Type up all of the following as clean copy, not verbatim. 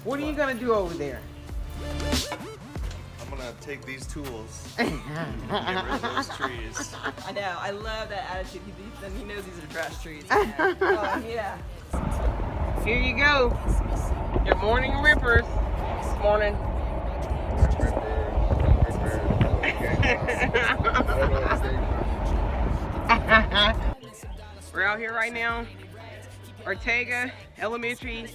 What are you gonna do over there? I'm gonna take these tools and get rid of those trees. I know, I love that attitude. He knows these are trash trees. Oh, yeah. Here you go. Your morning rippers. Morning. We're out here right now. Ortega Elementary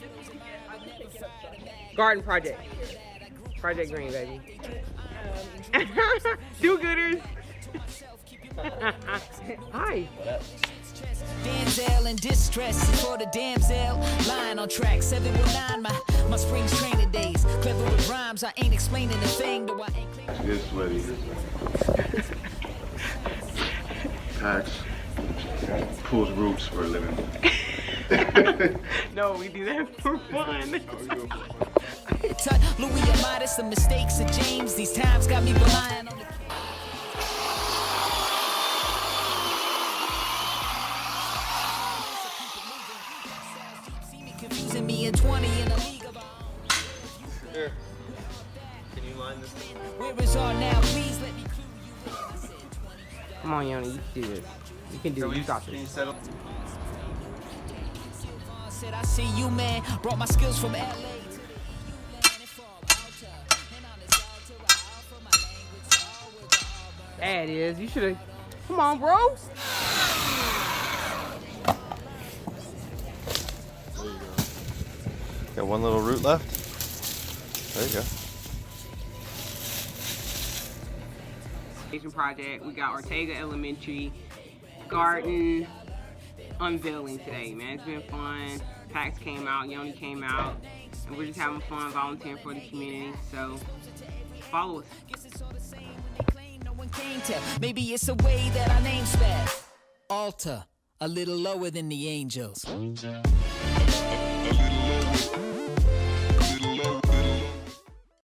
Garden Project. Project Green, baby. Do-gooders. Hi. Denzel in distress for the damsel. Lying on track 719, my spring training days. Clever with rhymes, I ain't explaining a thing. Though I ain't She is sweaty. Packs. Pulls roots for a living. No, we do that for fun. Louis Amadeus, the mistakes of James. These times got me relying on the confusing me in 20 in a league of Here. Can you line this? where is all now? Please let me clue you in. I said 20. Come on, Yoni, you can do this. You can do it. You got Can you this. settle? Said I see you, man. Brought my skills from LA. There it is. You should have. Come on, bro. There you go. Got one little root left. There you go. Project. We got Ortega Elementary garden unveiling today, man. It's been fun. Pax came out, Yoni came out, and we're just having fun volunteering for the community. So follow us. Maybe it's a way that our name spelled. Altar, a little lower than the angels.